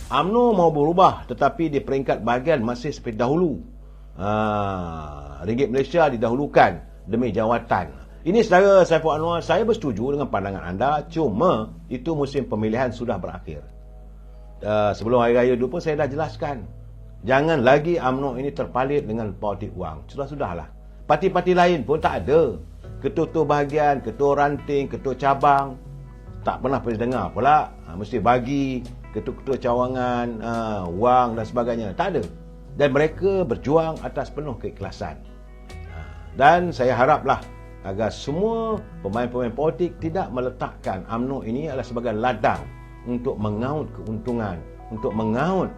UMNO mau berubah, tetapi di peringkat bahagian masih seperti dahulu. Ringgit Malaysia didahulukan demi jawatan. Ini saudara Saiful Anwar, saya bersetuju dengan pandangan anda, cuma itu musim pemilihan sudah berakhir. Sebelum Hari Raya dulu pun saya dah jelaskan, jangan lagi UMNO ini terpalit dengan politik wang. Sudahlah. Parti-parti lain pun tak ada. Ketua-ketua bahagian, ketua ranting, ketua cabang, tak pernah dengar pula mesti bagi ketua-ketua cawangan wang dan sebagainya. Tak ada. Dan mereka berjuang atas penuh keikhlasan. Dan saya haraplah agar semua pemain-pemain politik tidak meletakkan UMNO ini adalah sebagai ladang untuk mengaut keuntungan, untuk mengaut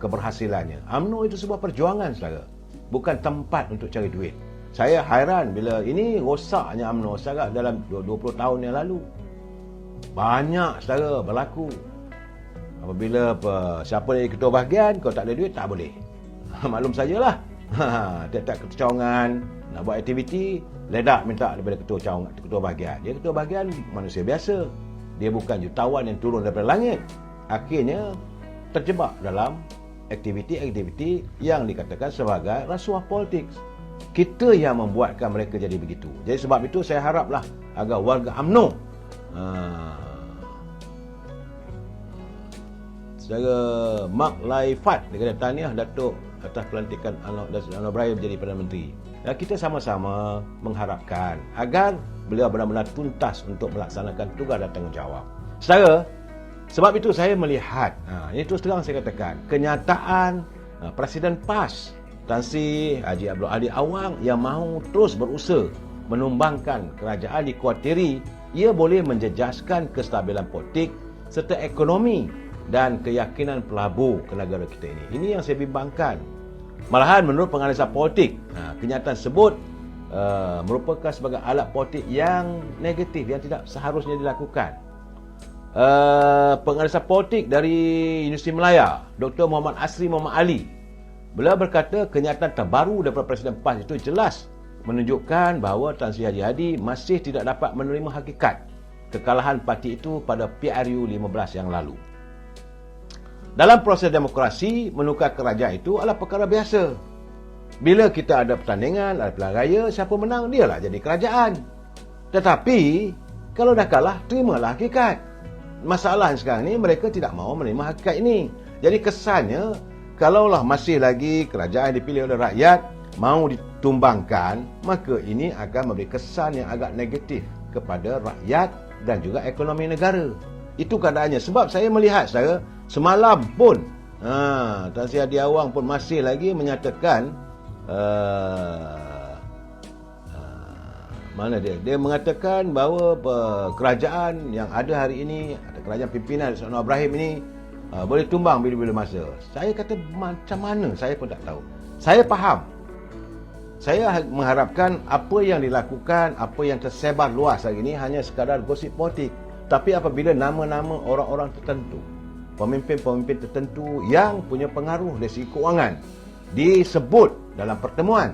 keberhasilannya. UMNO itu sebuah perjuangan, saudara, bukan tempat untuk cari duit. Saya hairan bila ini rosaknya UMNO setakat dalam 20 tahun yang lalu. Banyak, saudara, berlaku. Apabila siapa jadi ketua bahagian, kau tak ada duit, tak boleh. Maklum sajalah. Tiap-tiap kecawangan nak buat aktiviti, ledak minta daripada ketua bahagian. Dia ketua bahagian manusia biasa. Dia bukan jutawan yang turun daripada langit. Akhirnya terjebak dalam aktiviti-aktiviti yang dikatakan sebagai rasuah politik. Kita yang membuatkan mereka jadi begitu. Jadi sebab itu saya haraplah agar warga UMNO, saudara Mak Laifat, dia kata tahniah Datuk atas pelantikan Anwar Ibrahim menjadi Perdana Menteri. Dan kita sama-sama mengharapkan agar beliau benar-benar tuntas untuk melaksanakan tugas dan tanggungjawab. Saudara, sebab itu saya melihat, ini terus terang saya katakan, kenyataan Presiden PAS Tan Sri Haji Abdul Aziz Awang yang mahu terus berusaha menumbangkan kerajaan dikuatiri ia boleh menjejaskan kestabilan politik serta ekonomi dan keyakinan pelabur ke negara kita ini. Ini yang saya bimbangkan. Malahan menurut penganalisa politik, kenyataan tersebut merupakan sebagai alat politik yang negatif, yang tidak seharusnya dilakukan. Penganalisa politik dari Universiti Melaya, Dr. Muhammad Asri Muhammad Ali, beliau berkata kenyataan terbaru daripada Presiden PAS itu jelas menunjukkan bahawa Tan Sri Haji Hadi masih tidak dapat menerima hakikat kekalahan parti itu pada PRU 15 yang lalu. Dalam proses demokrasi, menukar kerajaan itu adalah perkara biasa. Bila kita ada pertandingan, ada pilihan raya, siapa menang, dialah jadi kerajaan. Tetapi, kalau dah kalah, terimalah hakikat. Masalah sekarang ni, mereka tidak mahu menerima hakikat ini. Jadi kesannya, kalaulah masih lagi kerajaan dipilih oleh rakyat, mahu ditumbangkan, maka ini akan memberi kesan yang agak negatif kepada rakyat dan juga ekonomi negara. Itu keadaannya. Sebab saya melihat, saudara, semalam pun Tan Sri Haji Awang pun masih lagi menyatakan mana dia mengatakan bahawa kerajaan yang ada hari ini, kerajaan pimpinan Anwar Ibrahim ini boleh tumbang bila-bila masa. Saya kata macam mana, saya pun tak tahu. Saya faham. Saya mengharapkan apa yang dilakukan, apa yang tersebar luas hari ini hanya sekadar gosip politik. Tapi apabila nama-nama orang-orang tertentu, pemimpin-pemimpin tertentu yang punya pengaruh dari segi kewangan disebut dalam pertemuan,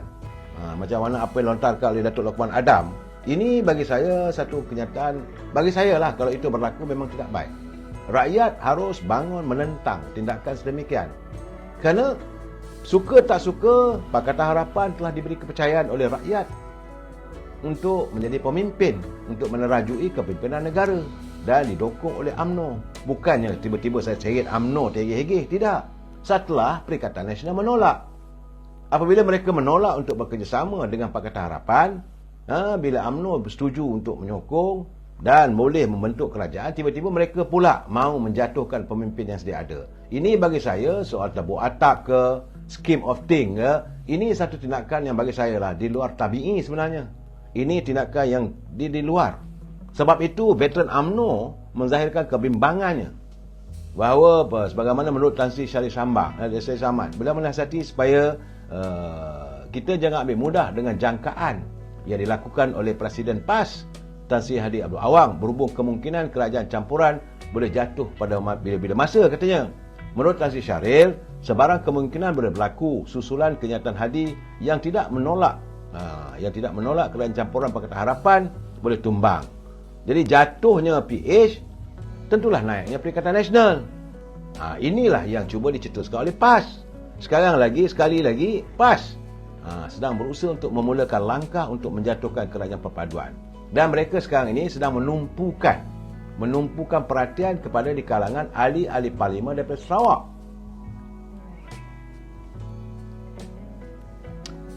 macam mana apa yang lontarkan oleh Datuk Lokman Adam, ini bagi saya satu kenyataan, bagi saya lah, kalau itu berlaku memang tidak baik. Rakyat harus bangun menentang tindakan sedemikian. Kerana suka tak suka, Pakatan Harapan telah diberi kepercayaan oleh rakyat untuk menjadi pemimpin, untuk menerajui kepimpinan negara dan didukung oleh UMNO. Bukannya tiba-tiba saya seret UMNO tergih-gih, tidak. Setelah Perikatan Nasional menolak. Apabila mereka menolak untuk bekerjasama dengan Pakatan Harapan, bila UMNO bersetuju untuk menyokong dan boleh membentuk kerajaan, tiba-tiba mereka pula mahu menjatuhkan pemimpin yang sedia ada. Ini bagi saya soal tabur atak ke, scheme of thing ke, ini satu tindakan yang bagi saya lah di luar tabi'i sebenarnya. Ini tindakan yang di luar. Sebab itu veteran UMNO menzahirkan kebimbangannya bahawa sebagaimana menurut Tan Sri Syarif Samad, beliau menasihati supaya kita jangan ambil mudah dengan jangkaan yang dilakukan oleh Presiden PAS Tan Sri Haji Abdul Awang berhubung kemungkinan kerajaan campuran boleh jatuh pada bila-bila masa, katanya. Menurut Tan Sri Syarif, sebarang kemungkinan boleh berlaku susulan kenyataan Hadi yang tidak menolak kerajaan campuran Pakatan Harapan boleh tumbang. Jadi jatuhnya PH, tentulah naiknya Perikatan Nasional. Inilah yang cuba dicetuskan oleh PAS. Sekali lagi PAS sedang berusaha untuk memulakan langkah untuk menjatuhkan kerajaan perpaduan. Dan mereka sekarang ini sedang menumpukan perhatian kepada di kalangan ahli-ahli parlimen daripada Sarawak.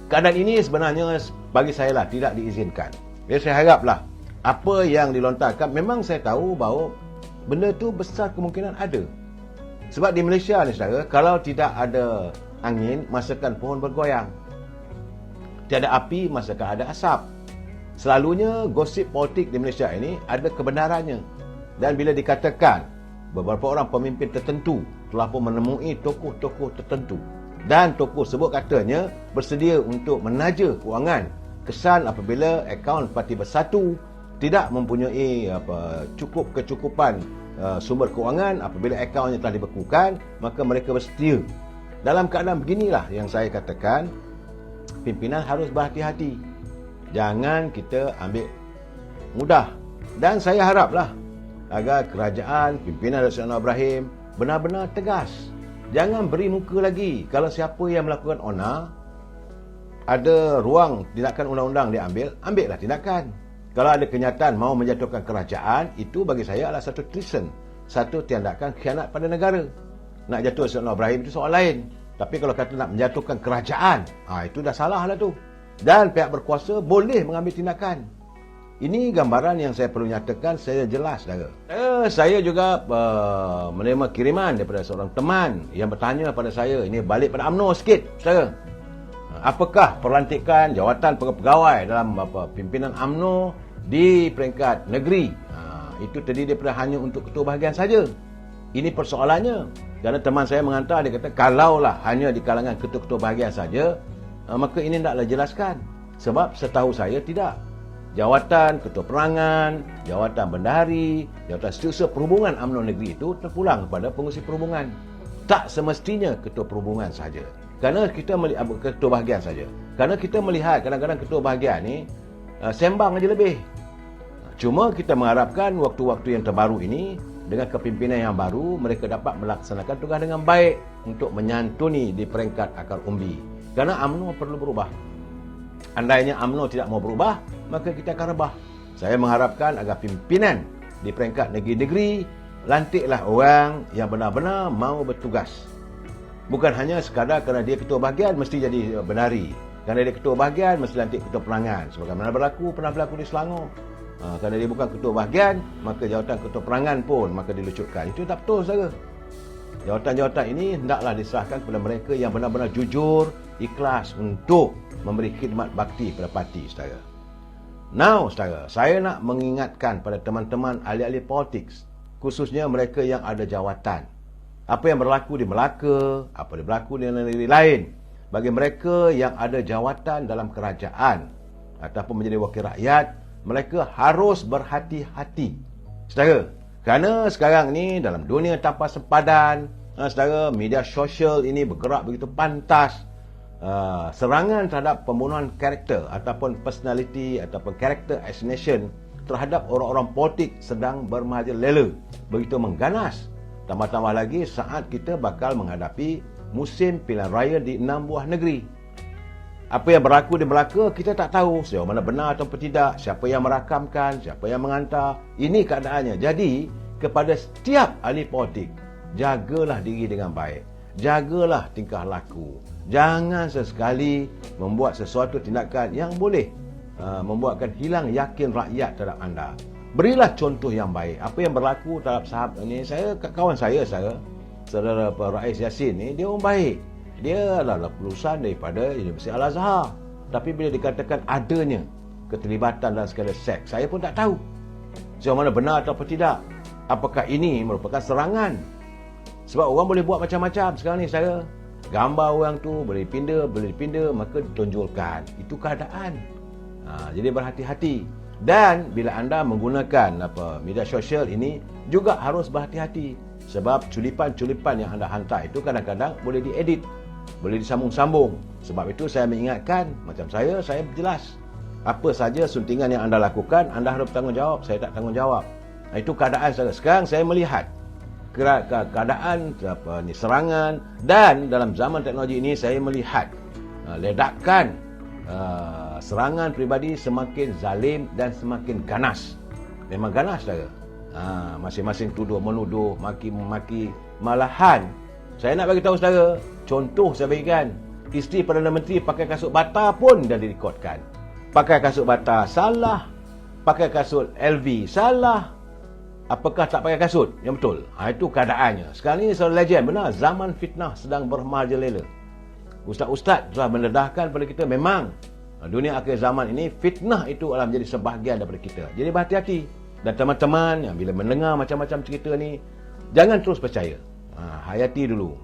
Keadaan ini sebenarnya bagi saya lah tidak diizinkan. Jadi saya haraplah apa yang dilontarkan, memang saya tahu bahawa benda tu besar kemungkinan ada. Sebab di Malaysia ni saudara, kalau tidak ada angin, masakan pohon bergoyang. Tiada api, masakan ada asap. Selalunya gosip politik di Malaysia ini ada kebenarannya. Dan bila dikatakan beberapa orang pemimpin tertentu telah pun menemui tokoh-tokoh tertentu dan tokoh sebut katanya bersedia untuk menaja kewangan, kesan apabila akaun Parti Bersatu tidak mempunyai kecukupan sumber kewangan, apabila akaunnya telah dibekukan, maka mereka bersedia. Dalam keadaan beginilah yang saya katakan pimpinan harus berhati-hati. Jangan kita ambil mudah. Dan saya haraplah agar kerajaan pimpinan Datuk Seri Anwar Ibrahim benar-benar tegas. Jangan beri muka lagi. Kalau siapa yang melakukan onar, ada ruang tindakan undang-undang diambil, ambillah tindakan. Kalau ada kenyataan mahu menjatuhkan kerajaan, itu bagi saya adalah satu treason, satu tindakan khianat pada negara. Nak jatuh Seri Anwar Ibrahim itu soal lain. Tapi kalau kata nak menjatuhkan kerajaan, itu dah salah lah tu. Dan pihak berkuasa boleh mengambil tindakan. Ini gambaran yang saya perlu nyatakan secara jelas, saudara. Saya juga menerima kiriman daripada seorang teman yang bertanya pada saya, ini balik pada UMNO sikit, saudara. Apakah perlantikan jawatan pegawai dalam pimpinan UMNO di peringkat negeri? Itu terdiri daripada hanya untuk ketua bahagian saja. Ini persoalannya. Kerana teman saya menghantar, dia kata kalaulah hanya di kalangan ketua-ketua bahagian saja, maka ini tidaklah jelaskan. Sebab setahu saya tidak. Jawatan ketua perangan, jawatan bendahari, jawatan setiausaha perhubungan UMNO negeri itu terpulang kepada pengurusi perhubungan. Tak semestinya ketua perhubungan saja. Kerana kita melihat ketua bahagian saja. Kerana kita melihat kadang-kadang ketua bahagian ni sembang aja lebih. Cuma kita mengharapkan waktu-waktu yang terbaru ini dengan kepimpinan yang baru, mereka dapat melaksanakan tugas dengan baik untuk menyantuni di peringkat akar umbi. Kerana UMNO perlu berubah. Andainya UMNO tidak mau berubah, maka kita akan rebah. Saya mengharapkan agar pimpinan di peringkat negeri-negeri lantiklah orang yang benar-benar mau bertugas. Bukan hanya sekadar kerana dia ketua bahagian mesti jadi bendahari. Kerana dia ketua bahagian mesti lantik ketua perangan. Sebagaimana pernah berlaku di Selangor. Kerana dia bukan ketua bahagian, maka jawatan ketua perangan pun maka dilucutkan. Itu tak betul, saudara. Jawatan-jawatan ini hendaklah diserahkan kepada mereka yang benar-benar jujur, ikhlas untuk memberi khidmat bakti pada parti, saudara. Now, saudara, saya nak mengingatkan pada teman-teman ahli-ahli politik, khususnya mereka yang ada jawatan. Apa yang berlaku di Melaka, apa yang berlaku di negeri lain. Bagi mereka yang ada jawatan dalam kerajaan ataupun menjadi wakil rakyat, mereka harus berhati-hati, saudara. Kerana sekarang ni dalam dunia tanpa sempadan, saudara, media sosial ini bergerak begitu pantas. Serangan terhadap pembunuhan karakter ataupun personality ataupun karakter assassination terhadap orang-orang politik sedang bermerajalela, begitu mengganas. Tambah-tambah lagi saat kita bakal menghadapi musim pilihan raya di 6 buah negeri. Apa yang berlaku di Melaka kita tak tahu sejauh mana benar atau tidak, siapa yang merakamkan, siapa yang menghantar. Ini keadaannya. Jadi kepada setiap ahli politik, jagalah diri dengan baik, jagalah tingkah laku. Jangan sesekali membuat sesuatu tindakan yang boleh membuatkan hilang yakin rakyat terhadap anda. Berilah contoh yang baik. Apa yang berlaku terhadap sahabat ini, kawan saya, saudara Rais Yassin ni, dia orang baik. Dia adalah lulusan daripada Universiti Al-Azhar. Tapi bila dikatakan adanya keterlibatan dalam sekadar seks, saya pun tak tahu sejauh mana benar atau tidak. Apakah ini merupakan serangan? Sebab orang boleh buat macam-macam sekarang ni, saya gambar orang tu boleh dipinda, maka ditonjolkan. Itu keadaan. Jadi berhati-hati. Dan bila anda menggunakan media sosial ini juga harus berhati-hati. Sebab culipan-culipan yang anda hantar itu kadang-kadang boleh diedit, boleh disambung-sambung. Sebab itu saya mengingatkan, macam saya jelas. Apa saja suntingan yang anda lakukan, anda harus bertanggungjawab. Saya tak tanggungjawab. Itu keadaan saya. Sekarang saya melihat keadaan serangan, dan dalam zaman teknologi ini saya melihat ledakan serangan peribadi semakin zalim dan semakin ganas. Memang ganas saudara. Masing-masing tuduh menuduh, maki-maki. Malahan saya nak bagi tahu saudara, contoh saya bagikan, isteri Perdana Menteri pakai kasut bata pun dah direkodkan. Pakai kasut bata salah, pakai kasut LV salah. Apakah tak pakai kasut? Yang betul. Itu keadaannya. Sekarang ini saudara legend, benar, zaman fitnah sedang bermerajalela. Ustaz-ustaz telah mendedahkan pada kita, memang dunia akhir zaman ini fitnah itu adalah menjadi sebahagian daripada kita. Jadi berhati-hati. Dan teman-teman yang bila mendengar macam-macam cerita ni, jangan terus percaya. Hayati dulu.